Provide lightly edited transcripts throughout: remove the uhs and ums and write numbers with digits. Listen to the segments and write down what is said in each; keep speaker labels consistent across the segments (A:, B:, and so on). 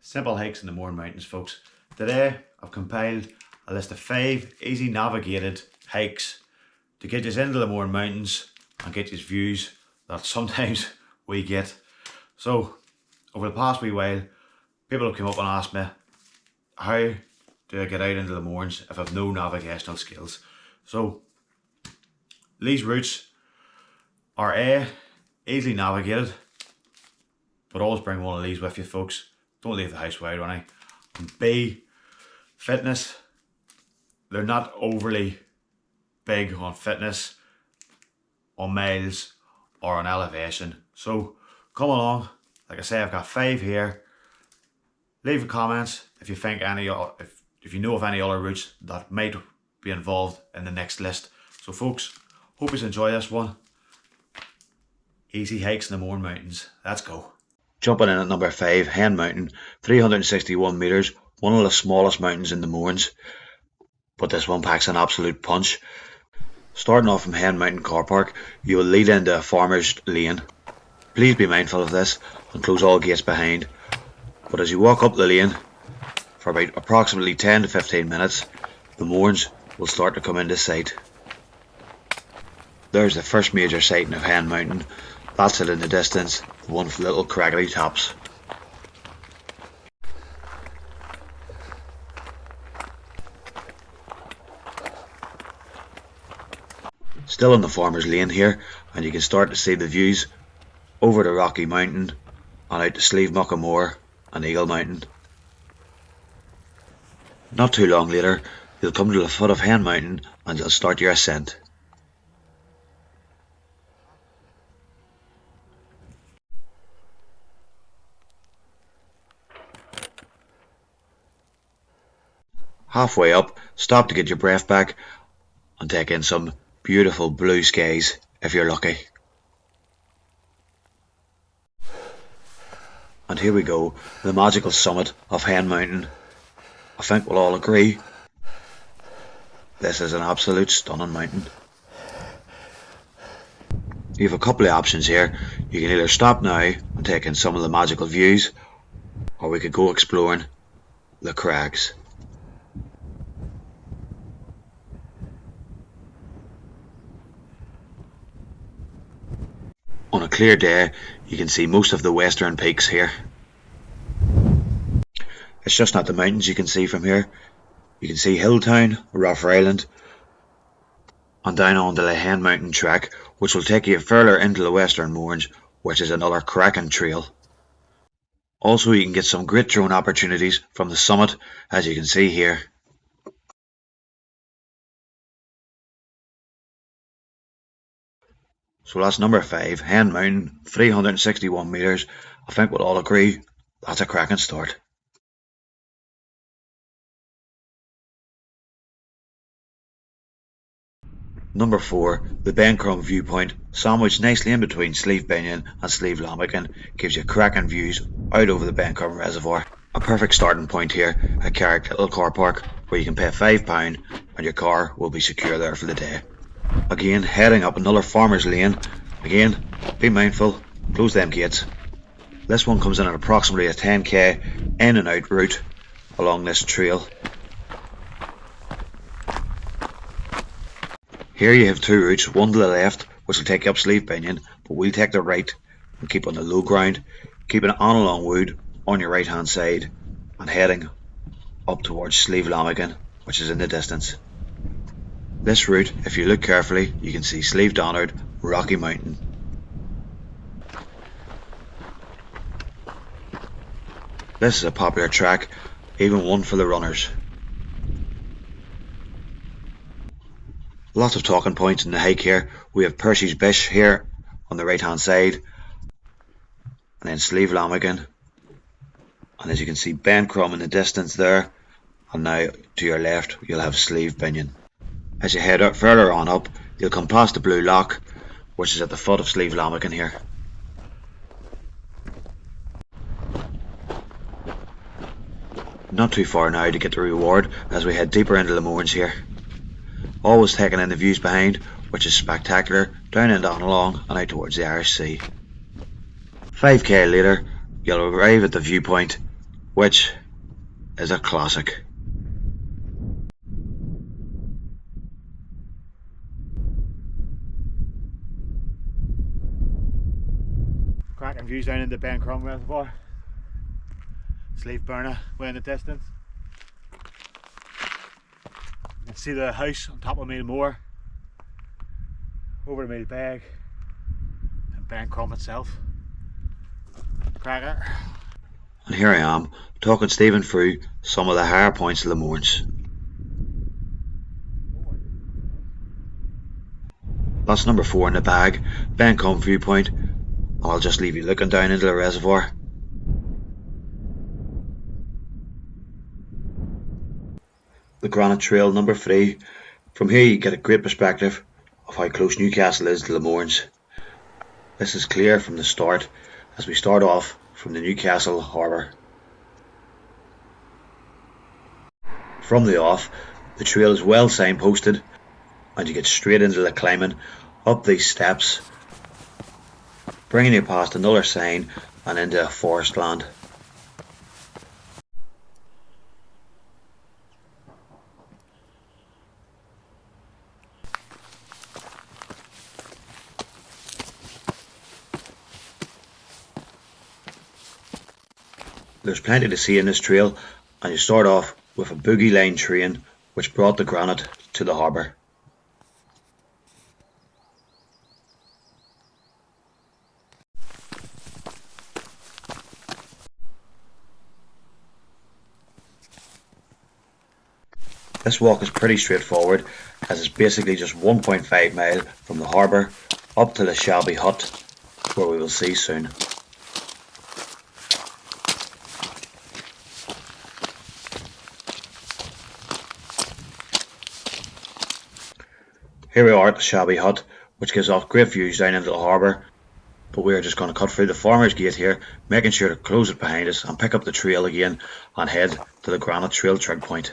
A: Simple hikes in the Mourne Mountains, folks. Today I've compiled a list of 5 easy navigated hikes to get you into the Mourne Mountains and get you views that sometimes we get. So over the past wee while, people have come up and asked me, how do I get out into the Mournes if I've no navigational skills? So these routes are A, easily navigated, but always bring one of these with you, folks. Don't leave the house without any. And B, fitness. They're not overly big on fitness, on miles, or on elevation. So come along. Like I say, I've got 5 here. Leave a comments if you think if you know of any other routes that might be involved in the next list. So folks, hope you enjoy this one. Easy hikes in the Mourne Mountains. Let's go. Jumping in at number 5, Hen Mountain, 361 metres, one of the smallest mountains in the Mournes, but this one packs an absolute punch. Starting off from Hen Mountain Car Park, you will lead into a farmer's lane. Please be mindful of this and close all gates behind. But as you walk up the lane for about approximately 10 to 15 minutes, the Mournes will start to come into sight. There's the first major sighting of Hen Mountain. That's it in the distance, the one with little crackly tops. Still in the farmer's lane here, and you can start to see the views over the Rocky Mountain and out to Slieve Muckamore and Eagle Mountain. Not too long later, you'll come to the foot of Hen Mountain and you'll start your ascent. Halfway up, stop to get your breath back and take in some beautiful blue skies if you're lucky. And here we go, the magical summit of Hen Mountain. I think we'll all agree, this is an absolute stunning mountain. You have a couple of options here. You can either stop now and take in some of the magical views, or we could go exploring the crags. On a clear day, you can see most of the western peaks here. It's just not the mountains you can see from here. You can see Hilltown, Rough Island, and down onto the Hen Mountain track, which will take you further into the western Mournes, which is another cracking trail. Also, you can get some great drone opportunities from the summit, as you can see here. So that's number 5, Hen Mountain, 361 metres. I think we'll all agree that's a cracking start. Number 4, the Crom viewpoint, sandwiched nicely in between Slieve Binnian and Slieve Lomachan, gives you cracking views out over the Crom Reservoir. A perfect starting point here at Carrick Little Car Park, where you can pay £5 and your car will be secure there for the day. Again, heading up another farmer's lane. Again, be mindful, close them gates. This one comes in at approximately a 10k in and out route along this trail. Here you have 2 routes, one to the left which will take you up Slieve Binnian, but we'll take the right and keep on the low ground, keeping it on along Wood on your right hand side and heading up towards Slieve Lomachan, which is in the distance. This route, if you look carefully, you can see Slieve Donard, Rocky Mountain. This is a popular track, even one for the runners. Lots of talking points in the hike here. We have Percy's Bish here on the right hand side, and then Slieve Lomachan, and as you can see Crom in the distance there, and now to your left you'll have Slieve Binnian. As you head out further on up, you'll come past the Blue Lock, which is at the foot of Slieve Lomachan here. Not too far now to get the reward as we head deeper into the Mournes here. Always taking in the views behind, which is spectacular, down and down along and out towards the Irish Sea. 5k later, you'll arrive at the viewpoint which is a classic. Cracking views down into Crom Reservoir. Sleeve burner way in the distance. You can see the house on top of Mourne, over the Bag, and Crom itself. Cracker. And here I am, talking Stephen through some of the higher points of the Mournes. That's number 4 in the bag, Crom viewpoint. I'll just leave you looking down into the reservoir. The Granite Trail, number 3. From here you get a great perspective of how close Newcastle is to the Mournes. This is clear from the start as we start off from the Newcastle harbour. From the off, the trail is well signposted and you get straight into the climbing up these steps, bringing you past another sign and into forest land. There's plenty to see in this trail, and you start off with a boogie line train which brought the granite to the harbour. This walk is pretty straightforward as it's basically just 1.5 mile from the harbour up to the shabby hut where we will see soon. Here we are at the shabby hut, which gives off great views down into the harbour, but we are just going to cut through the farmer's gate here, making sure to close it behind us and pick up the trail again and head to the Granite Trail trig point.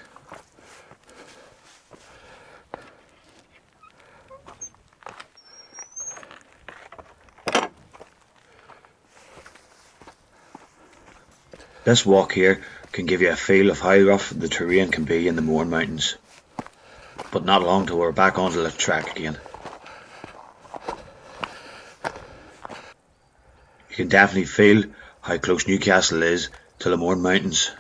A: This walk here can give you a feel of how rough the terrain can be in the Mourne Mountains, but not long till we're back onto the track again. You can definitely feel how close Newcastle is to the Mourne Mountains.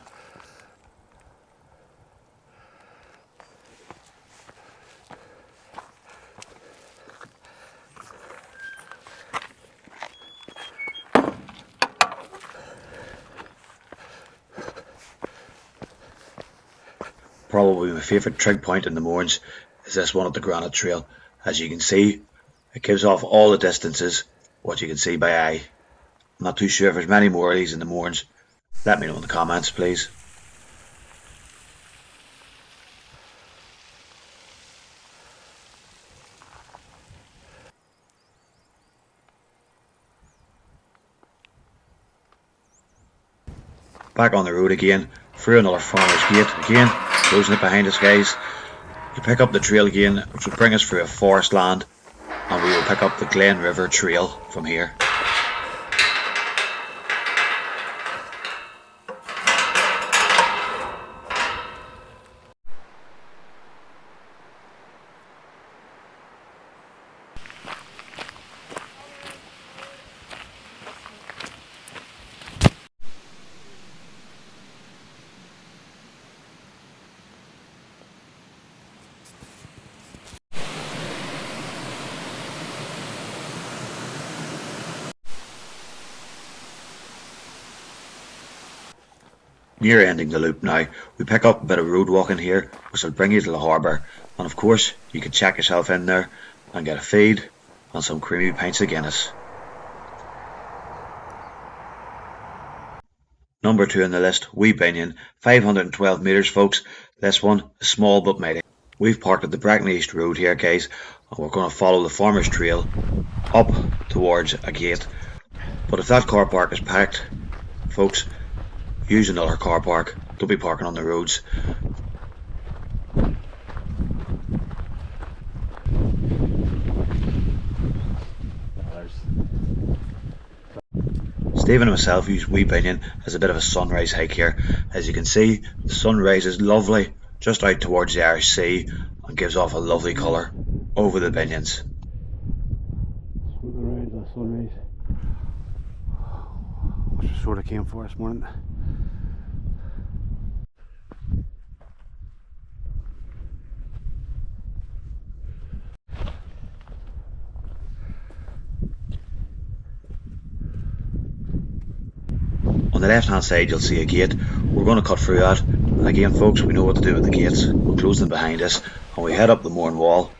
A: Probably my favourite trig point in the Mournes is this one at the Granite Trail. As you can see, it gives off all the distances, what you can see by eye. I'm not too sure if there's many more of these in the Mournes. Let me know in the comments, please. Back on the road again, through another farmer's gate again, closing it behind us guys. You pick up the trail again, which will bring us through a forest land, and we will pick up the Glen River Trail from here. Near ending the loop now, we pick up a bit of road walking here, which will bring you to the harbour, and of course you can check yourself in there and get a feed and some creamy pints of Guinness. Number 2 on the list, Wee Binnian, 512 metres folks. This one is small but mighty. We've parked at the Bracken East Road here guys, and we're going to follow the farmer's trail up towards a gate. But if that car park is packed, folks, use another car park. Don't be parking on the roads. Stephen and myself use Wee Binnian as a bit of a sunrise hike here. As you can see, the sun rises lovely just out towards the Irish Sea and gives off a lovely colour over the Binions.
B: Sweeping around the sunrise, which sort of came for us morning.
A: On the left hand side you'll see a gate. We're going to cut through that, and again folks, we know what to do with the gates. We'll close them behind us and we head up the Mourne wall,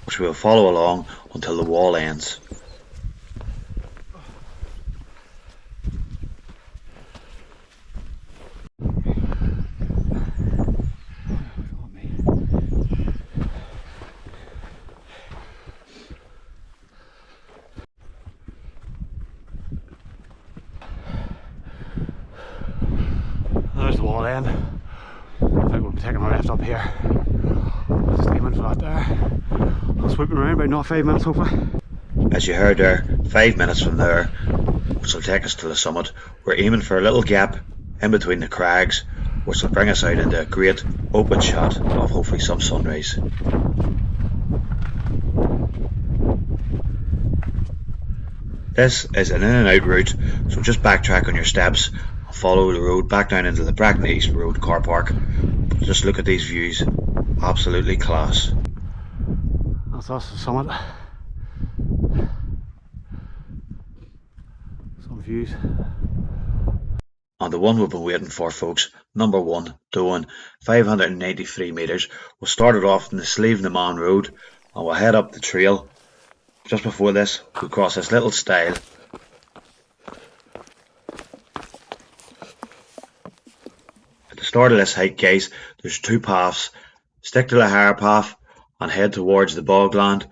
A: which we'll follow along until the wall ends.
B: There's the wall end. I think we'll be taking a left up here. Just aiming for that there. I'll swoop around about not 5 minutes hopefully.
A: As you heard there, 5 minutes from there, which will take us to the summit. We're aiming for a little gap in between the crags, which will bring us out into a great open shot of hopefully some sunrise. This is an in and out route, so just backtrack on your steps and follow the road back down into the Bracken East Road car park. But just look at these views, absolutely class.
B: That's us, the summit. Some views.
A: And the one we've been waiting for folks, number 1, Doan, 593 metres. We'll start it off in the Sleeve na Man Road and we'll head up the trail. Just before this, we'll cross this little stile. At the start of this hike guys, there's 2 paths. Stick to the higher path and head towards the bogland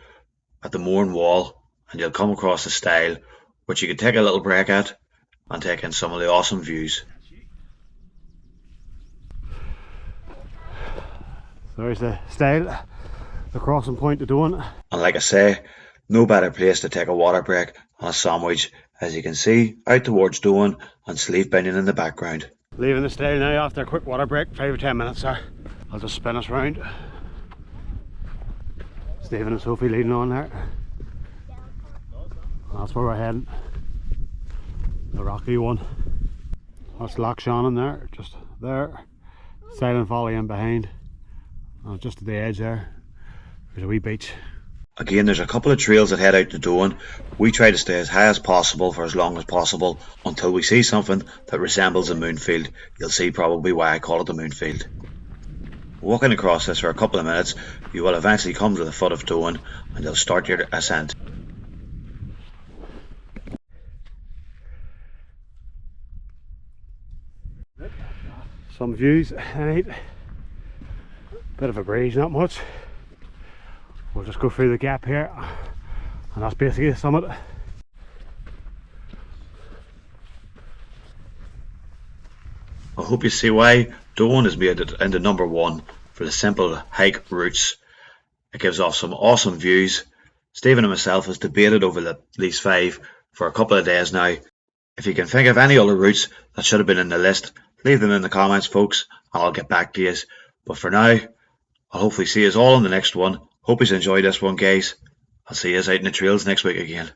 A: at the Mourne wall and you'll come across a stile which you can take a little break at and take in some of the awesome views.
B: There's the stile, the crossing point to Doan.
A: And like I say, no better place to take a water break and a sandwich, as you can see out towards Doan and Sleeve Binnian in the background.
B: Leaving the stile now after a quick water break, 5 or 10 minutes there. I'll just spin us round. Stephen and Sophie leading on there. That's where we're heading. The rocky one. That's Loch Shannon there, just there. Silent Valley in behind. And just at the edge there, there's a wee beach.
A: Again, there's a couple of trails that head out to Doan. We try to stay as high as possible for as long as possible until we see something that resembles a moonfield. You'll see probably why I call it the moonfield. Walking across this for a couple of minutes, you will eventually come to the foot of Doan and you'll start your ascent.
B: Some views tonight. Bit of a breeze, not much. We'll just go through the gap here and that's basically the summit.
A: I hope you see why Doan has made it into number 1 for the simple hike routes. It gives off some awesome views. Stephen and myself has debated over these 5 for a couple of days now. If you can think of any other routes that should have been in the list, leave them in the comments folks and I'll get back to you. But for now, I'll hopefully see you all in the next one. Hope you enjoyed this one guys. I'll see you out in the trails next week again.